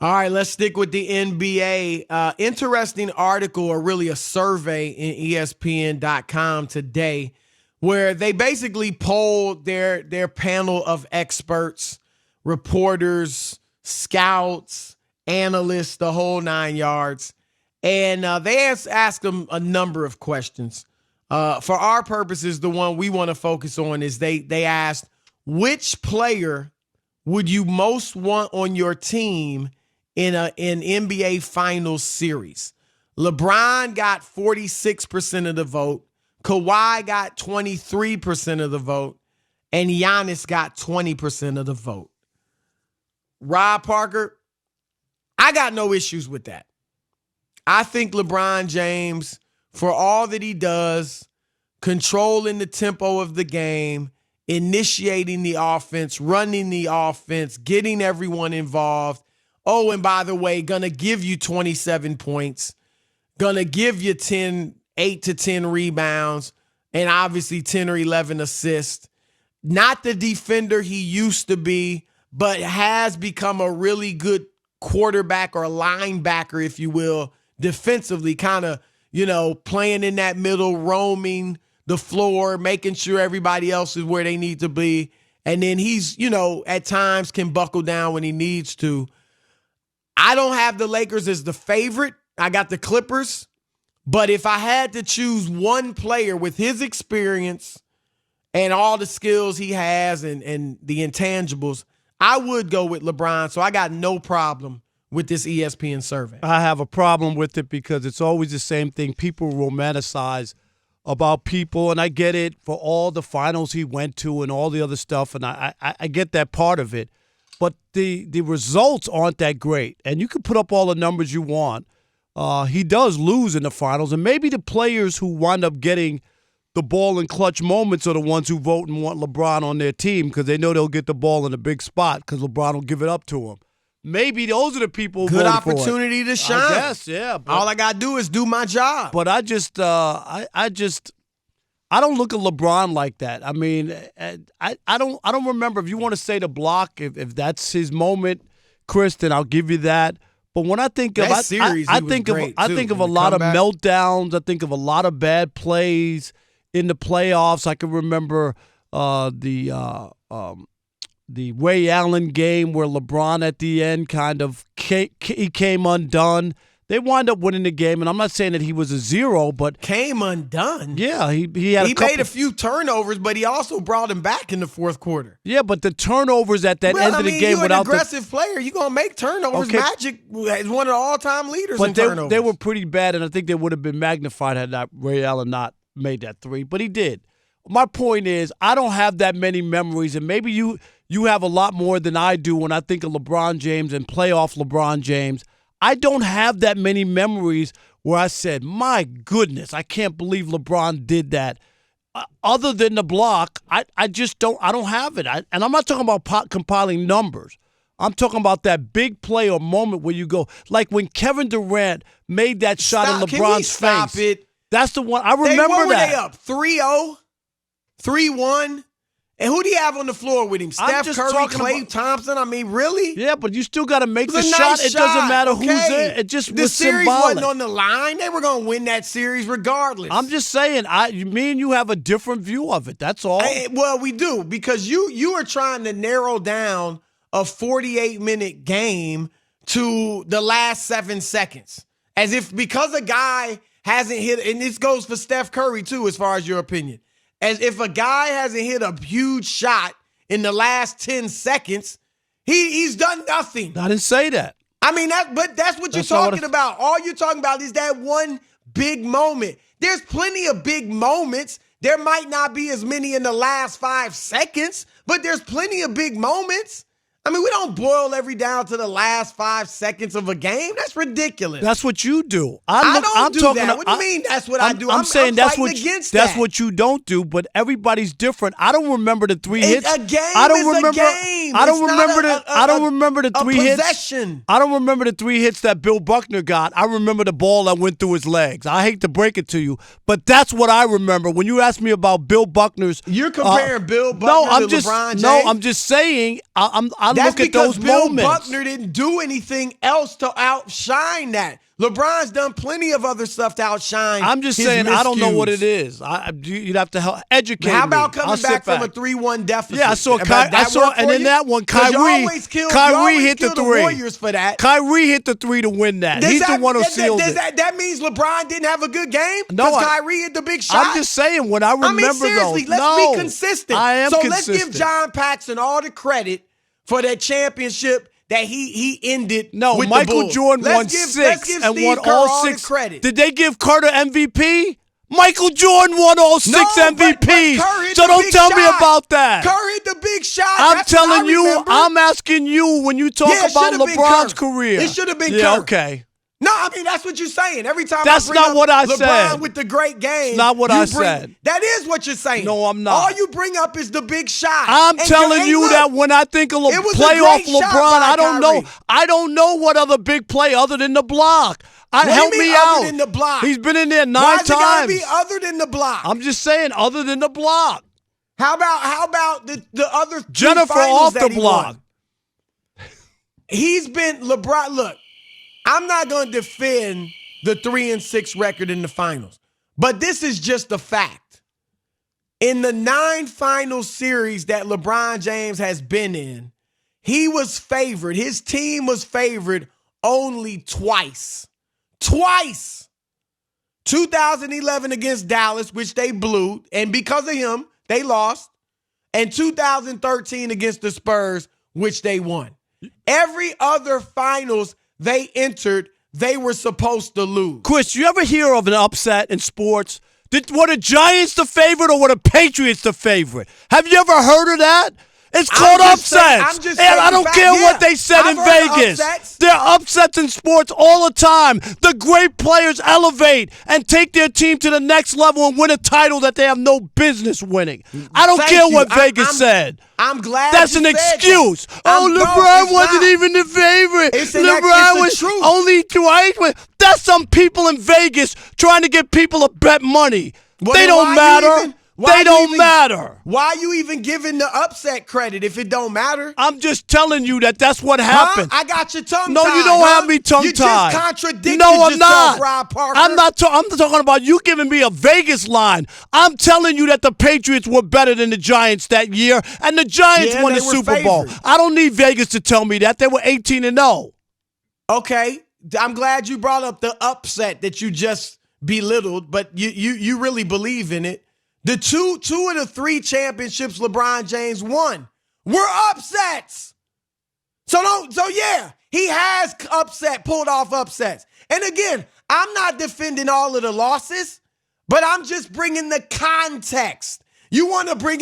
All right, let's stick with the NBA. Interesting article, or really a survey in ESPN.com today, where they basically polled their panel of experts, reporters, scouts, analysts, the whole 9 yards. And they asked them a number of questions. For our purposes, the one we want to focus on is they asked, which player would you most want on your team in an NBA Finals series? LeBron got 46% of the vote. Kawhi got 23% of the vote. And Giannis got 20% of the vote. Rob Parker, I got no issues with that. I think LeBron James, for all that he does, controlling the tempo of the game, initiating the offense, running the offense, getting everyone involved. Oh, and by the way, gonna give you 27 points, gonna give you 8 to 10 rebounds, and obviously 10 or 11 assists. Not the defender he used to be, but has become a really good quarterback or linebacker, if you will, defensively, kind of, playing in that middle, roaming the floor, making sure everybody else is where they need to be. And then he's, at times can buckle down when he needs to. I don't have the Lakers as the favorite. I got the Clippers. But if I had to choose one player with his experience and all the skills he has and the intangibles, I would go with LeBron. So I got no problem with this ESPN survey. I have a problem with it because it's always the same thing. People romanticize about people, and I get it for all the finals he went to and all the other stuff, and I get that part of it. But the results aren't that great. And you can put up all the numbers you want. He does lose in the finals, and maybe the players who wind up getting the ball in clutch moments are the ones who vote and want LeBron on their team because they know they'll get the ball in a big spot because LeBron will give it up to them. Maybe those are the people who good voted for it. opportunity to shine. I guess, yeah. All I got to do is do my job. But I don't look at LeBron like that. I mean, I don't remember. If you want to say the block, if that's his moment, Chris, then I'll give you that. But when I think of that series, I think of a lot of meltdowns. I think of a lot of bad plays in the playoffs. I can remember the Ray Allen game where LeBron at the end he came undone. They wind up winning the game, and I'm not saying that he was a zero, but came undone. Yeah, he made a few turnovers, but he also brought him back in the fourth quarter. Yeah, but the turnovers at that end of the game, you're an aggressive player, you're gonna make turnovers. Okay. Magic is one of the all-time leaders in turnovers. They were pretty bad, and I think they would have been magnified had not Ray Allen not made that three, but he did. My point is, I don't have that many memories, and maybe you have a lot more than I do when I think of LeBron James and playoff LeBron James. I don't have that many memories where I said, my goodness, I can't believe LeBron did that. Other than the block, I just don't have it. And I'm not talking about compiling numbers. I'm talking about that big play or moment where you go, like when Kevin Durant made that shot in LeBron's face. It? That's the one. I remember that. What were they up? 3-0? 3-1? And who do you have on the floor with him? Steph Curry, Klay Thompson? I mean, really? Yeah, but you still got to make the shot. It doesn't matter who's in. It just was symbolic. The series wasn't on the line. They were going to win that series regardless. I'm just saying, me and you have a different view of it. That's all. Well, we do, because you are trying to narrow down a 48-minute game to the last 7 seconds. As if because a guy hasn't hit, and this goes for Steph Curry too, as far as your opinion. As if a guy hasn't hit a huge shot in the last 10 seconds, he's done nothing. I didn't say that. I mean, that's what you're talking about. All you're talking about is that one big moment. There's plenty of big moments. There might not be as many in the last 5 seconds, but there's plenty of big moments. I mean, we don't boil every down to the last 5 seconds of a game. That's ridiculous. That's what you do. I don't do that. What do you mean that's what I do? I'm saying that's what you don't do, but everybody's different. I don't remember the 3 hits. A game is a game. I don't remember the 3 hits. Possession. I don't remember the 3 hits that Bill Buckner got. I remember the ball that went through his legs. I hate to break it to you, but that's what I remember. When you ask me about Bill Buckner's, you're comparing Bill Buckner to LeBron James? No, I'm just saying. I look at those Bill moments. Buckner didn't do anything else to outshine that. LeBron's done plenty of other stuff to outshine. I'm just saying, I don't know what it is. You'd have to help educate me. How about coming back from a 3-1 deficit? Yeah, I saw. And in that one, Kyrie hit the three. Warriors for that. Kyrie hit the three to win that. He's the one who sealed it. That means LeBron didn't have a good game? No, because Kyrie hit the big shot? I'm just saying, when I remember seriously, those. let's be consistent. I am consistent. So let's give John Paxson all the credit for that championship that he ended with Michael the Bulls. Jordan won 6 and won all 6. Credit. Did they give Carter MVP? Michael Jordan won all 6 MVPs. So don't tell me about that. Kerr hit the big shot. I'm telling you, I'm asking you when you talk about LeBron's career. It should have been Kerr. Okay. No, I mean, that's what you're saying. Every time that's I bring not up what I LeBron said. with the great game. It's not what I said. That is what you're saying. No, I'm not. All you bring up is the big shot. I'm telling you that when I think of playoff LeBron, I don't know what other big play other than the block. Help me out. Other than the block? He's been in there 9 times. Why times. it gotta be other than the block? I'm just saying, other than the block. How about the other Jennifer off the block? He's been LeBron. Look, I'm not going to defend the 3-6 record in the finals, but this is just a fact. In the 9 final series that LeBron James has been in, he was favored. His team was favored only twice. Twice. 2011 against Dallas, which they blew, and because of him, they lost. And 2013 against the Spurs, which they won. Every other finals they entered, they were supposed to lose. Chris, you ever hear of an upset in sports? Were the Giants the favorite or were the Patriots the favorite? Have you ever heard of that? It's called upsets. And I don't care what they said in Vegas. There are upsets in sports all the time. The great players elevate and take their team to the next level and win a title that they have no business winning. I don't care what Vegas said. I'm glad that's an excuse. LeBron wasn't even the favorite. LeBron was only twice. That's some people in Vegas trying to get people to bet money. They don't matter. They don't matter. Why are you even giving the upset credit if it don't matter? I'm just telling you that's what happened. I got your tongue-tied. No, you don't have me tongue-tied. You just contradicted yourself, Rob Parker. I'm talking about you giving me a Vegas line. I'm telling you that the Patriots were better than the Giants that year, and the Giants won the Super Bowl. I don't need Vegas to tell me that. They were 18-0. Okay. I'm glad you brought up the upset that you just belittled, but you really believe in it. The two of the 3 championships LeBron James won were upsets. So yeah, he has pulled off upsets. And again, I'm not defending all of the losses, but I'm just bringing the context. You want to boil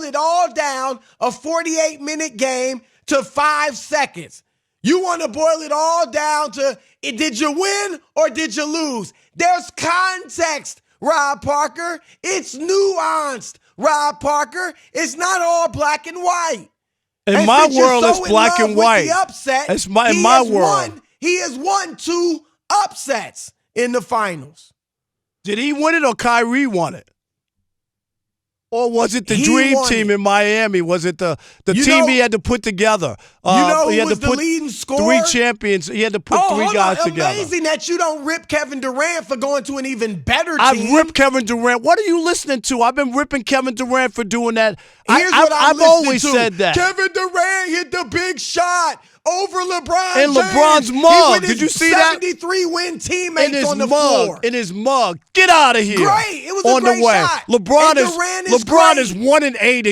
it all down, a 48-minute game to 5 seconds. You want to boil it all down to, did you win or did you lose? There's context. Rob Parker, it's nuanced, Rob Parker. It's not all black and white. In my world, it's black and white. It's in my world. He has won 2 upsets in the finals. Did he win it or Kyrie won it? Or was it the dream team in Miami? Was it the team he had to put together? Who was the leading scorer? 3 champions. He had to put 3 guys together. Amazing that you don't rip Kevin Durant for going to an even better team. I ripped Kevin Durant. What are you listening to? I've been ripping Kevin Durant for doing that. I've always said that. Kevin Durant hit the big shot over LeBron James. LeBron's mug. Did you see that? 73-win teammates on the floor. In his mug. Get out of here. Great. It was a great shot. LeBron is 1-8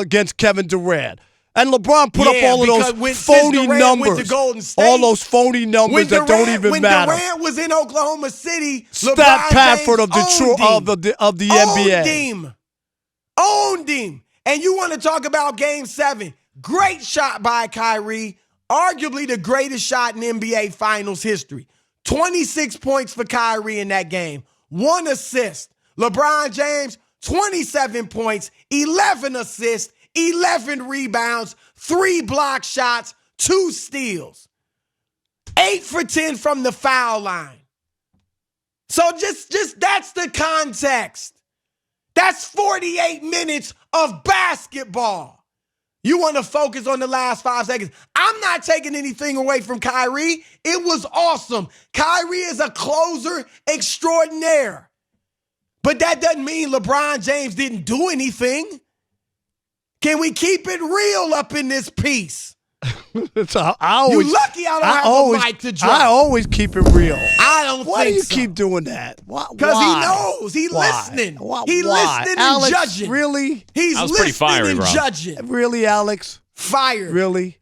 against Kevin Durant. And LeBron put up all of those phony numbers. All those phony numbers that don't even matter. When Durant was in Oklahoma City, Stat Padford of the NBA. Owned him. And you want to talk about Game 7. Great shot by Kyrie. Arguably the greatest shot in NBA Finals history. 26 points for Kyrie in that game. 1 assist. LeBron James, 27 points, 11 assists, 11 rebounds, 3 block shots, 2 steals. 8 for 10 from the foul line. So just that's the context. That's 48 minutes of basketball. You want to focus on the last 5 seconds. I'm not taking anything away from Kyrie. It was awesome. Kyrie is a closer extraordinaire. But that doesn't mean LeBron James didn't do anything. Can we keep it real up in this piece? You lucky I don't have a mic to drop. I always keep it real. I don't Why think do you so. keep doing that? Because he knows. He's listening. He's listening Alex, and judging. Really? He's listening fiery, and Rob. judging. Really, Alex? Fired. Really?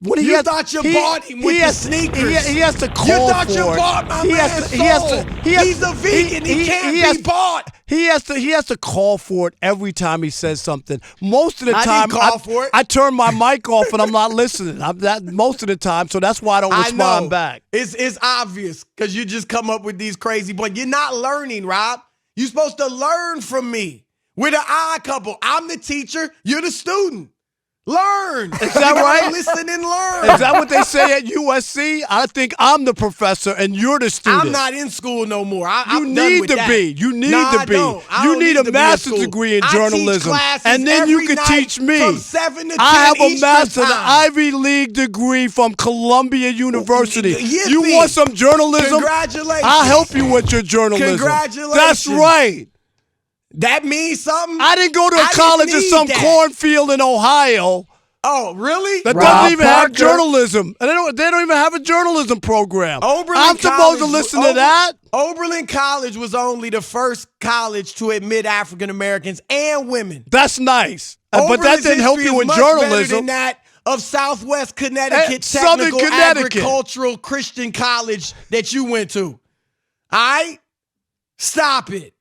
You thought you bought him with the sneakers. He has to call You thought for you it. bought my man's soul. He's a vegan. He can't be bought. He has to call for it every time he says something. Most of the time, didn't call for it. I turn my mic off and I'm not listening. Most of the time, so that's why I don't respond back. It's obvious because you just come up with these crazy points. You're not learning, Rob. You're supposed to learn from me. We're the odd couple. I'm the teacher. You're the student. Learn. Is that right? Listen and learn. Is that what they say at USC? I think I'm the professor and you're the student. I'm not in school no more. You need to be. You need to be. You need a master's degree in journalism. And then you can teach me. From 7 to 10 I have a master's time. Ivy League degree from Columbia University. Yippee. You want some journalism? Congratulations. I'll help you with your journalism. Congratulations. That's right. That means something? I didn't go to a college in some cornfield in Ohio. Oh, really? That doesn't even have journalism. And they don't even have a journalism program. I'm supposed to listen to that? Oberlin College was only the first college to admit African Americans and women. That's nice. But that didn't help you in journalism. Better than that of Southwest Connecticut Southern Technical Connecticut. Agricultural Christian College that you went to. All right? Stop it.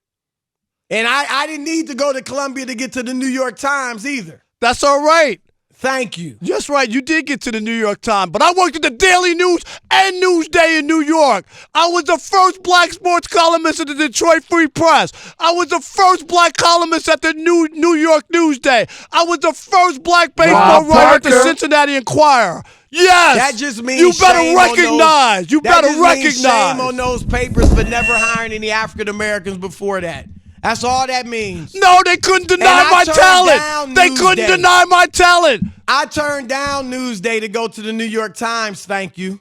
And I didn't need to go to Columbia to get to the New York Times either. That's all right. Thank you. That's right. You did get to the New York Times. But I worked at the Daily News and Newsday in New York. I was the first black sports columnist at the Detroit Free Press. I was the first black columnist at the New York Newsday. I was the first black baseball writer at the Cincinnati Enquirer. Yes. That just means you better recognize. You better recognize. Shame on those papers for never hiring any African Americans before that. That's all that means. No, they couldn't deny my talent. They couldn't deny my talent. I turned down Newsday to go to the New York Times. Thank you.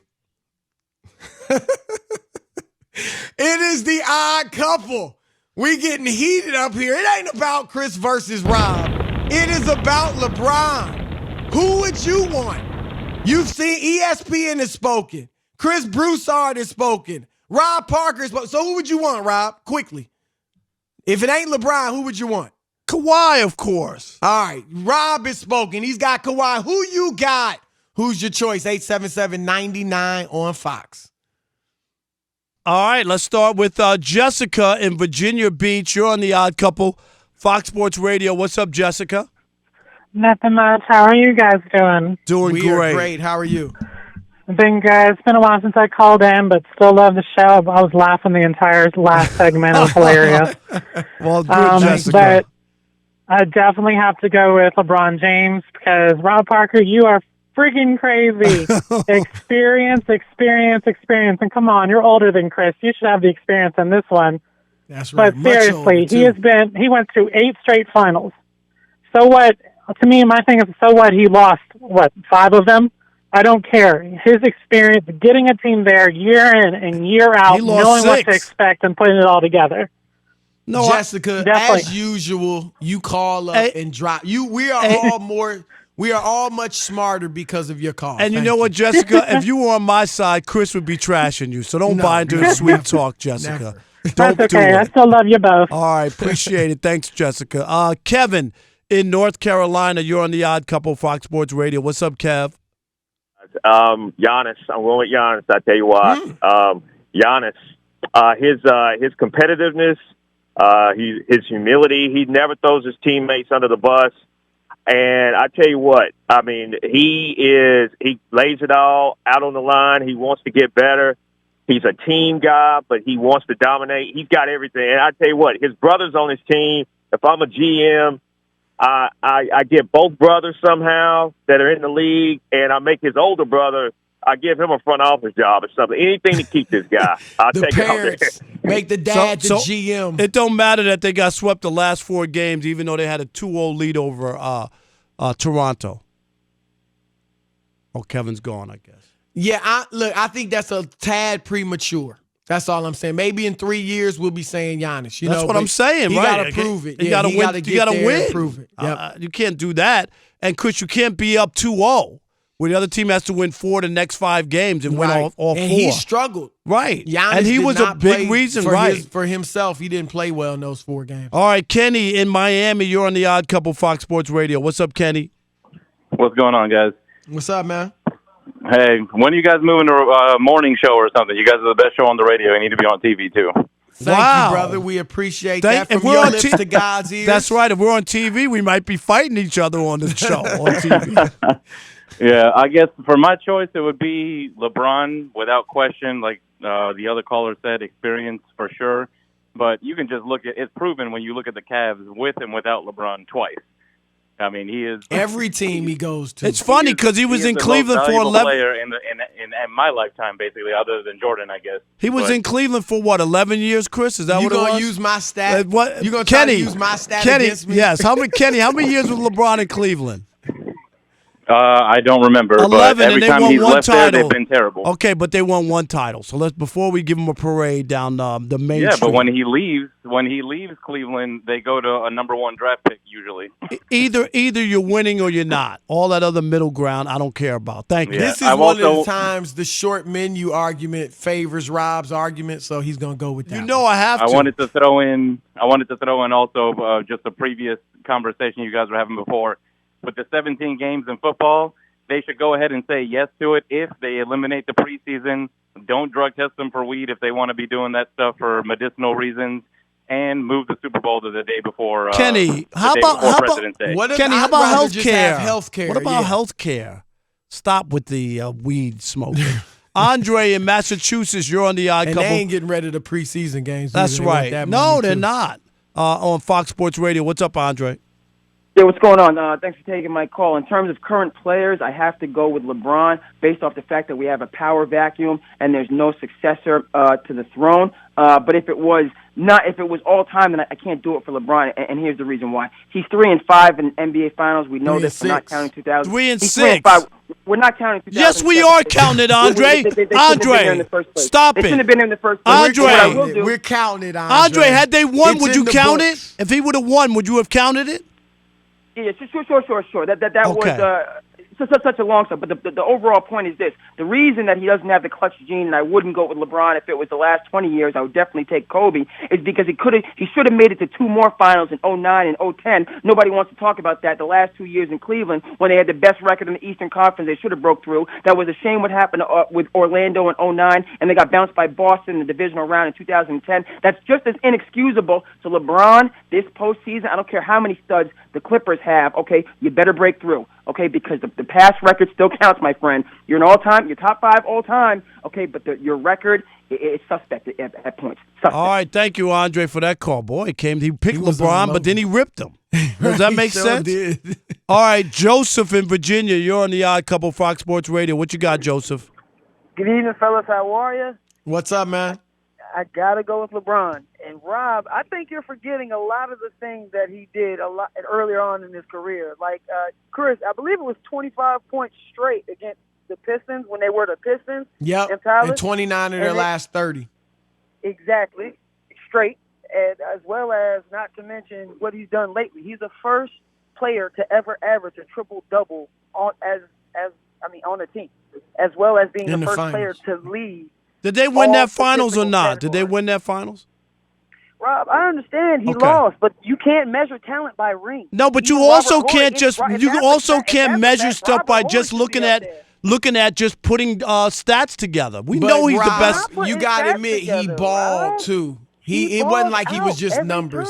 It is the odd couple. We getting heated up here. It ain't about Chris versus Rob. It is about LeBron. Who would you want? You've seen ESPN has spoken. Chris Broussard has spoken. Rob Parker has spoken. So who would you want, Rob? Quickly. If it ain't LeBron, who would you want? Kawhi, of course. All right. Rob is spoken. He's got Kawhi. Who you got? Who's your choice? 877-99 on Fox. All right. Let's start with Jessica in Virginia Beach. You're on The Odd Couple, Fox Sports Radio. What's up, Jessica? Nothing much. How are you guys doing? Doing We great. are great. How are you? Been good. It's been a while since I called in, but still love the show. I was laughing the entire last segment. It was hilarious. Well, good, Jessica. But I definitely have to go with LeBron James because, Rob Parker, you are freaking crazy. Experience. And come on, you're older than Chris. You should have the experience in this one. That's right. But seriously, he went through 8 straight finals. So what? To me, my thing is, so what? He lost, 5 of them? I don't care. His experience, getting a team there year in and year out, knowing 6. what to expect and putting it all together. No, Jessica, as usual, you call up and drop. We are all much smarter because of your call. And you know what, Jessica? If you were on my side, Chris would be trashing you. So don't buy into the sweet talk, Jessica. Don't That's okay. do it. I still love you both. All right, appreciate it. Thanks, Jessica. Kevin in North Carolina, you're on The Odd Couple, Fox Sports Radio. What's up, Kev? Giannis. I'm going with Giannis. I tell you what, Giannis, his competitiveness, his humility. He never throws his teammates under the bus. And I tell you what, I mean, he lays it all out on the line. He wants to get better. He's a team guy, but he wants to dominate. He's got everything. And I tell you what, his brother's on his team. If I'm a GM, I get both brothers somehow that are in the league, and I make his older brother, I give him a front office job or something. Anything to keep this guy. I'll take it out there. Make the dad the GM. It don't matter that they got swept the last 4 games, even though they had a 2-0 lead over Toronto. Oh, Kevin's gone, I guess. Yeah, I think that's a tad premature. That's all I'm saying. Maybe in 3 years we'll be saying Giannis. That's what I'm saying, he right? He got to prove it. You got to win. You got to win. And prove it. Yep. You can't do that. And Chris, you can't be up 2-0 where the other team has to win 4 the next 5 games and win all 4. And he struggled. Right. Giannis and he did was not a big play reason, for right? For himself, he didn't play well in those 4 games. All right, Kenny in Miami. You're on the Odd Couple Fox Sports Radio. What's up, Kenny? What's going on, guys? What's up, man? Hey, when are you guys moving to a morning show or something? You guys are the best show on the radio. You need to be on TV, too. Thank you, brother. We appreciate that. From your lips to God's ears. That's right. If we're on TV, we might be fighting each other on the show on TV. Yeah, I guess for my choice, it would be LeBron without question. Like the other caller said, experience for sure. But you can just look at it's proven when you look at the Cavs with and without LeBron twice. I mean, he is every team he goes to. It's funny because he was in Cleveland for 11 player in my lifetime, basically, other than Jordan, I guess. He was in Cleveland for what, 11 years, Chris? Is that what it was? You gonna use my stat? What? You gonna try to use my stat against me? Yes. How many years was LeBron in Cleveland? I don't remember. 11, but every and they time won he's one left title. there, they've been terrible. Okay, but they won 1 title. So before we give him a parade down the main street. But when he leaves Cleveland, they go to a number 1 draft pick usually. Either you're winning or you're not. All that other middle ground, I don't care about. Thank you. Yeah, this is one of the times the short menu argument favors Rob's argument, so he's gonna go with that. I have to. I wanted to throw in also just a previous conversation you guys were having before. With the 17 games in football, they should go ahead and say yes to it if they eliminate the preseason, don't drug test them for weed if they want to be doing that stuff for medicinal reasons, and move the Super Bowl to the day before Kenny, how about President's Day. Kenny, how about health care? Healthcare. What about health care? Stop with the weed smoking. Andre in Massachusetts, you're on the Odd Couple. They ain't getting ready to preseason games. That's right. No, they're not. On Fox Sports Radio. What's up, Andre? Yeah, what's going on? Thanks for taking my call. In terms of current players, I have to go with LeBron based off the fact that we have a power vacuum and there's no successor to the throne. But if it was all time, then I can't do it for LeBron. And here's the reason why: he's 3-5 in NBA Finals. We know this. We're not counting 2000. 3-6. We're not counting 2000. Yes, we are counting it, Andre. Andre, stop it. They shouldn't have been in the first place. Andre, we're counting it. Andre, had they won, it's would you count books. it? If he would have won, would you have counted it? Yeah, sure. That was such a long shot. But the overall point is this: the reason that he doesn't have the clutch gene, and I wouldn't go with LeBron if it was the last 20 years. I would definitely take Kobe. Is because he should have made it to 2 more finals in 09 and 010. Nobody wants to talk about that. The last 2 years in Cleveland, when they had the best record in the Eastern Conference, they should have broke through. That was a shame what happened with Orlando in 09, and they got bounced by Boston in the divisional round in 2010. That's just as inexcusable. So LeBron, this postseason, I don't care how many studs the Clippers have. Okay, you better break through. Okay, because the past record still counts, my friend. You're you're top 5 all time. Okay, but your record is suspect at points. Suspect. All right, thank you, Andre, for that call. Boy, he picked LeBron, but then he ripped him. Does that make sense? Did. All right, Joseph in Virginia, you're on the Odd Couple Fox Sports Radio. What you got, Joseph? Good evening, fellas. How are you? What's up, man? I got to go with LeBron. And Rob, I think you're forgetting a lot of the things that he did a lot earlier on in his career. Like, Chris, I believe it was 25 points straight against the Pistons when they were the Pistons. Yep, and 29 of their last 30. Exactly, straight. And as well as, not to mention what he's done lately. He's the first player to ever average a triple-double on a team, as well as being the first player to lead. Did they win that finals or not? Did they win that finals? Rob, I understand he lost, but you can't measure talent by rings. No, but you also can't can't measure stuff by just looking at just putting stats together. We know he's the best. You got to admit he balled too. It wasn't like he was just numbers.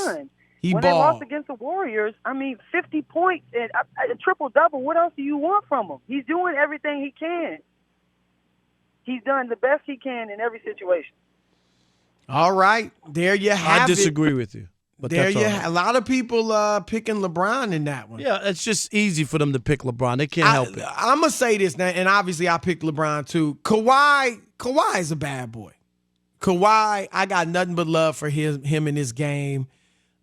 He when balled. They lost against the Warriors, 50 points and a triple-double. What else do you want from him? He's doing everything he can. He's done the best he can in every situation. All right, there you have it. I disagree with you. But there you have a lot of people picking LeBron in that one. Yeah, it's just easy for them to pick LeBron. They can't help it. I'm gonna say this now, and obviously I picked LeBron too. Kawhi is a bad boy. Kawhi, I got nothing but love for him and his game.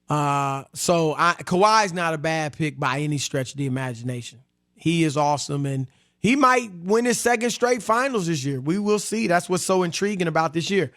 Kawhi's not a bad pick by any stretch of the imagination. He is awesome, and he might win his second straight finals this year. We will see. That's what's so intriguing about this year.